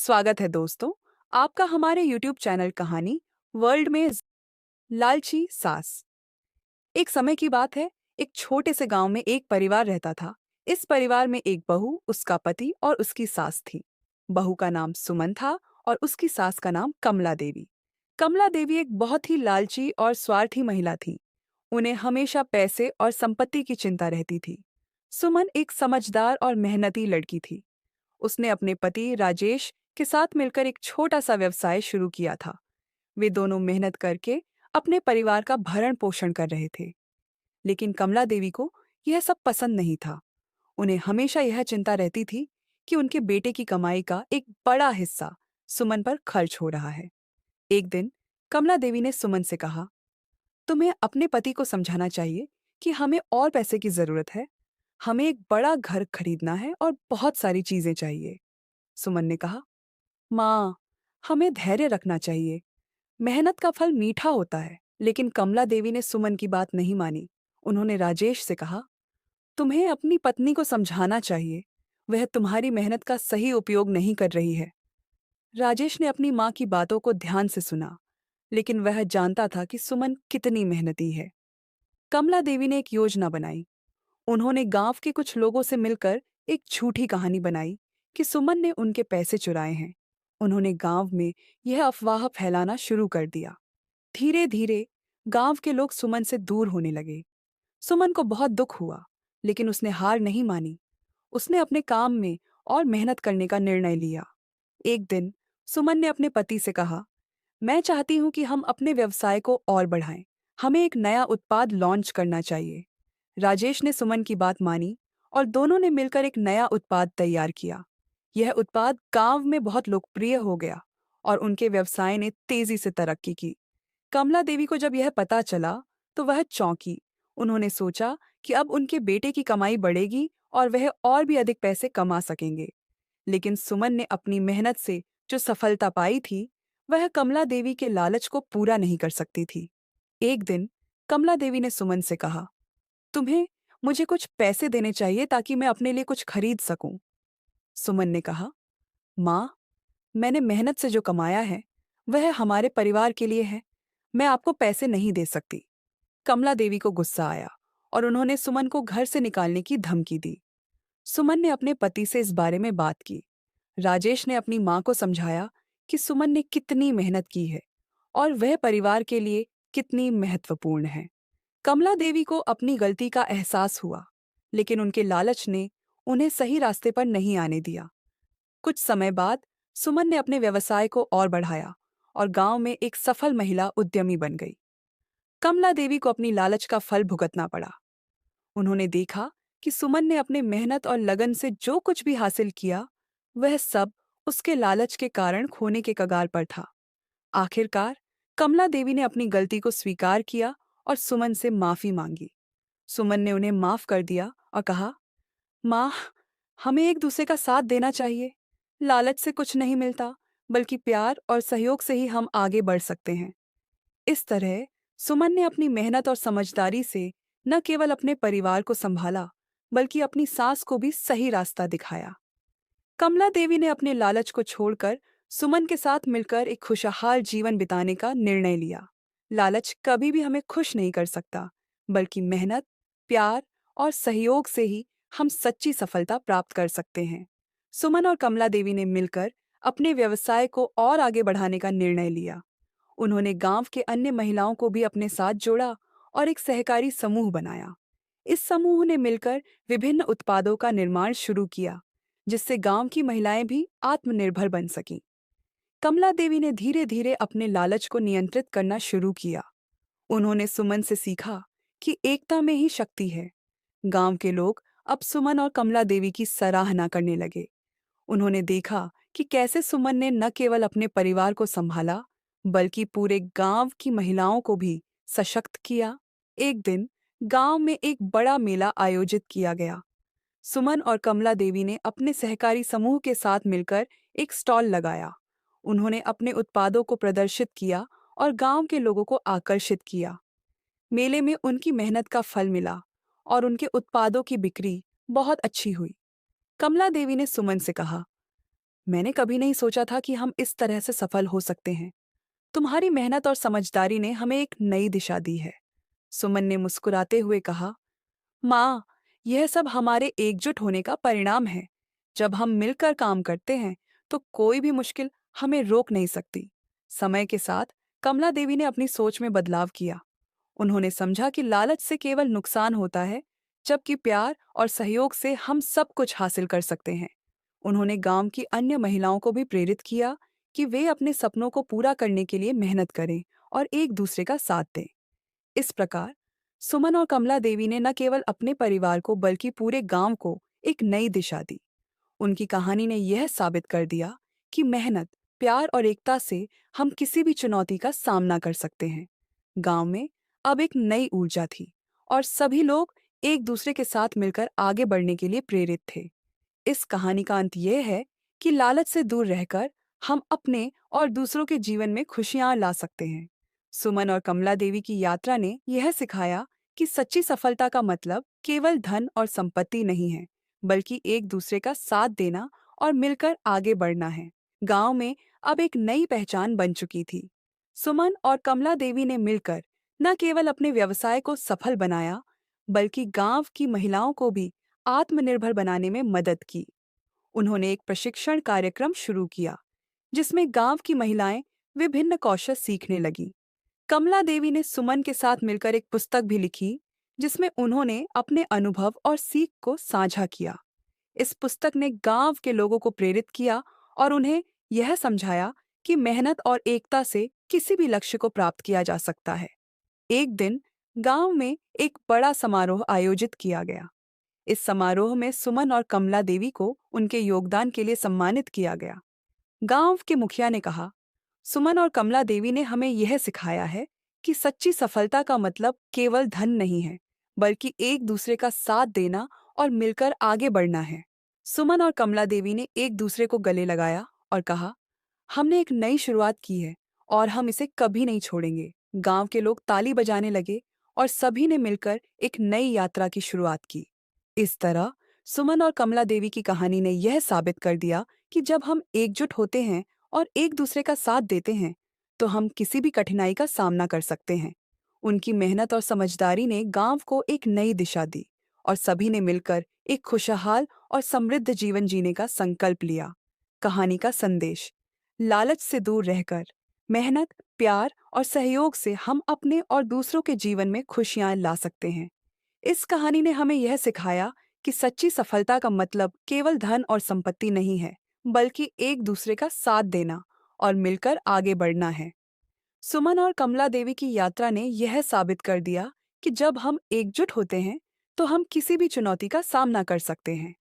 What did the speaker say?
स्वागत है दोस्तों आपका हमारे YouTube चैनल कहानी वर्ल्ड में लालची सास। एक समय की बात है। एक छोटे से गांव में एक परिवार रहता था। इस परिवार में एक बहू, उसका पति और उसकी सास थी। बहू का नाम सुमन था और उसकी सास का नाम कमला देवी। कमला देवी एक बहुत ही लालची और स्वार्थी महिला थी। उन्हें हमेशा पैसे और संपत्ति की चिंता रहती थी। सुमन एक समझदार और मेहनती लड़की थी। उसने अपने पति राजेश के साथ मिलकर एक छोटा सा व्यवसाय शुरू किया था। वे दोनों मेहनत करके अपने परिवार का भरण पोषण कर रहे थे। लेकिन कमला देवी को यह सब पसंद नहीं था। उन्हें हमेशा यह चिंता रहती थी कि उनके बेटे की कमाई का एक बड़ा हिस्सा सुमन पर खर्च हो रहा है। एक दिन कमला देवी ने सुमन से कहा, तुम्हें अपने पति को समझाना चाहिए कि हमें और पैसे की जरूरत है। हमें एक बड़ा घर खरीदना है और बहुत सारी चीजें चाहिए। सुमन ने कहा, माँ, हमें धैर्य रखना चाहिए। मेहनत का फल मीठा होता है। लेकिन कमला देवी ने सुमन की बात नहीं मानी। उन्होंने राजेश से कहा, तुम्हें अपनी पत्नी को समझाना चाहिए। वह तुम्हारी मेहनत का सही उपयोग नहीं कर रही है। राजेश ने अपनी माँ की बातों को ध्यान से सुना, लेकिन वह जानता था कि सुमन कितनी मेहनती है। कमला देवी ने एक योजना बनाई। उन्होंने गांव के कुछ लोगों से मिलकर एक झूठी कहानी बनाई कि सुमन ने उनके पैसे चुराए हैं। उन्होंने गांव में यह अफवाह फैलाना शुरू कर दिया। धीरे धीरे गांव के लोग सुमन से दूर होने लगे। सुमन को बहुत दुख हुआ, लेकिन उसने हार नहीं मानी। उसने अपने काम में और मेहनत करने का निर्णय लिया। एक दिन सुमन ने अपने पति से कहा, मैं चाहती हूं कि हम अपने व्यवसाय को और बढ़ाएं। हमें एक नया उत्पाद लॉन्च करना चाहिए। राजेश ने सुमन की बात मानी और दोनों ने मिलकर एक नया उत्पाद तैयार किया। यह उत्पाद गांव में बहुत लोकप्रिय हो गया और उनके व्यवसाय ने तेजी से तरक्की की। कमला देवी को जब यह पता चला तो वह चौंकी। उन्होंने सोचा कि अब उनके बेटे की कमाई बढ़ेगी और वह और भी अधिक पैसे कमा सकेंगे। लेकिन सुमन ने अपनी मेहनत से जो सफलता पाई थी, वह कमला देवी के लालच को पूरा नहीं कर सकती थी। एक दिन कमला देवी ने सुमन से कहा, तुम्हें मुझे कुछ पैसे देने चाहिए ताकि मैं अपने लिए कुछ खरीद सकूं। सुमन ने कहा, माँ, मैंने मेहनत से जो कमाया है वह हमारे परिवार के लिए है। मैं आपको पैसे नहीं दे सकती। कमला देवी को गुस्सा आया और उन्होंने सुमन को घर से निकालने की धमकी दी। सुमन ने अपने पति से इस बारे में बात की। राजेश ने अपनी माँ को समझाया कि सुमन ने कितनी मेहनत की है और वह परिवार के लिए कितनी महत्वपूर्ण है। कमला देवी को अपनी गलती का एहसास हुआ, लेकिन उनके लालच ने उन्हें सही रास्ते पर नहीं आने दिया। कुछ समय बाद सुमन ने अपने व्यवसाय को और बढ़ाया और गांव में एक सफल महिला उद्यमी बन गई। कमला देवी को अपनी लालच का फल भुगतना पड़ा। उन्होंने देखा कि सुमन ने अपने मेहनत और लगन से जो कुछ भी हासिल किया, वह सब उसके लालच के कारण खोने के कगार पर था। आखिरकार कमला देवी ने अपनी गलती को स्वीकार किया और सुमन से माफी मांगी। सुमन ने उन्हें माफ कर दिया और कहा, माँ, हमें एक दूसरे का साथ देना चाहिए। लालच से कुछ नहीं मिलता, बल्कि प्यार और सहयोग से ही हम आगे बढ़ सकते हैं। इस तरह सुमन ने अपनी मेहनत और समझदारी से न केवल अपने परिवार को संभाला, बल्कि अपनी सास को भी सही रास्ता दिखाया। कमला देवी ने अपने लालच को छोड़कर सुमन के साथ मिलकर एक खुशहाल जीवन बिताने का निर्णय लिया। लालच कभी भी हमें खुश नहीं कर सकता, बल्कि मेहनत, प्यार और सहयोग से ही हम सच्ची सफलता प्राप्त कर सकते हैं। सुमन और कमला देवी ने मिलकर अपने व्यवसाय को और आगे बढ़ाने का निर्णय लिया। उन्होंने गांव के अन्य महिलाओं को भी अपने साथ जोड़ा और एक सहकारी समूह बनाया। इस समूह ने मिलकर विभिन्न उत्पादों का निर्माण शुरू किया, जिससे गांव की महिलाएं भी आत्मनिर्भर बन सकीं। कमला देवी ने धीरे धीरे अपने लालच को नियंत्रित करना शुरू किया। उन्होंने सुमन से सीखा कि एकता में ही शक्ति है। गांव के लोग अब सुमन और कमला देवी की सराहना करने लगे। उन्होंने देखा कि कैसे सुमन ने न केवल अपने परिवार को संभाला, बल्कि पूरे गांव की महिलाओं को भी सशक्त किया। एक दिन गांव में एक बड़ा मेला आयोजित किया गया। सुमन और कमला देवी ने अपने सहकारी समूह के साथ मिलकर एक स्टॉल लगाया। उन्होंने अपने उत्पादों को प्रदर्शित किया और गांव के लोगों को आकर्षित किया। मेले में उनकी मेहनत का फल मिला और उनके उत्पादों की बिक्री बहुत अच्छी हुई। कमला देवी ने सुमन से कहा, मैंने कभी नहीं सोचा था कि हम इस तरह से सफल हो सकते हैं। तुम्हारी मेहनत और समझदारी ने हमें एक नई दिशा दी है। सुमन ने मुस्कुराते हुए कहा, माँ, यह सब हमारे एकजुट होने का परिणाम है। जब हम मिलकर काम करते हैं, तो कोई भी मुश्किल हमें रोक नहीं सकती। समय के साथ कमला देवी ने अपनी सोच में बदलाव किया। उन्होंने समझा कि लालच से केवल नुकसान होता है, जबकि प्यार और सहयोग से हम सब कुछ हासिल कर सकते हैं। उन्होंने गांव की अन्य महिलाओं को भी प्रेरित किया कि वे अपने सपनों को पूरा करने के लिए मेहनत करें और एक दूसरे का साथ दें। इस प्रकार सुमन और कमला देवी ने न केवल अपने परिवार को बल्कि पूरे गांव को एक नई दिशा दी। उनकी कहानी ने यह साबित कर दिया कि मेहनत, प्यार और एकता से हम किसी भी चुनौती का सामना कर सकते हैं। गांव में अब एक नई ऊर्जा थी और सभी लोग एक दूसरे के साथ मिलकर आगे बढ़ने के लिए प्रेरित थे। इस कहानी का अंत यह है कि लालच से दूर रहकर हम अपने और दूसरों के जीवन में खुशियां ला सकते हैं। सुमन और कमला देवी की यात्रा ने यह सिखाया कि सच्ची सफलता का मतलब केवल धन और संपत्ति नहीं है, बल्कि एक दूसरे का साथ देना और मिलकर आगे बढ़ना है। गांव में अब एक नई पहचान बन चुकी थी। सुमन और कमला देवी ने मिलकर न केवल अपने व्यवसाय को सफल बनाया, बल्कि गांव की महिलाओं को भी आत्मनिर्भर बनाने में मदद की। उन्होंने एक प्रशिक्षण कार्यक्रम शुरू किया, जिसमें गांव की महिलाएं विभिन्न कौशल सीखने लगीं। कमला देवी ने सुमन के साथ मिलकर एक पुस्तक भी लिखी, जिसमें उन्होंने अपने अनुभव और सीख को साझा किया। इस पुस्तक ने गांव के लोगों को प्रेरित किया और उन्हें यह समझाया कि मेहनत और एकता से किसी भी लक्ष्य को प्राप्त किया जा सकता है। एक दिन गांव में एक बड़ा समारोह आयोजित किया गया। इस समारोह में सुमन और कमला देवी को उनके योगदान के लिए सम्मानित किया गया। गांव के मुखिया ने कहा, सुमन और कमला देवी ने हमें यह सिखाया है कि सच्ची सफलता का मतलब केवल धन नहीं है, बल्कि एक दूसरे का साथ देना और मिलकर आगे बढ़ना है। सुमन और कमला देवी ने एक दूसरे को गले लगाया और कहा, हमने एक नई शुरुआत की है और हम इसे कभी नहीं छोड़ेंगे। गांव के लोग ताली बजाने लगे और सभी ने मिलकर एक नई यात्रा की शुरुआत की। इस तरह सुमन और कमला देवी की कहानी ने यह साबित कर दिया कि जब हम एकजुट होते हैं और एक दूसरे का साथ देते हैं, तो हम किसी भी कठिनाई का सामना कर सकते हैं। उनकी मेहनत और समझदारी ने गांव को एक नई दिशा दी और सभी ने मिलकर एक खुशहाल और समृद्ध जीवन जीने का संकल्प लिया। कहानी का संदेश: लालच से दूर रहकर मेहनत, प्यार और सहयोग से हम अपने और दूसरों के जीवन में खुशियां ला सकते हैं। इस कहानी ने हमें यह सिखाया कि सच्ची सफलता का मतलब केवल धन और संपत्ति नहीं है, बल्कि एक दूसरे का साथ देना और मिलकर आगे बढ़ना है। सुमन और कमला देवी की यात्रा ने यह साबित कर दिया कि जब हम एकजुट होते हैं, तो हम किसी भी चुनौती का सामना कर सकते हैं।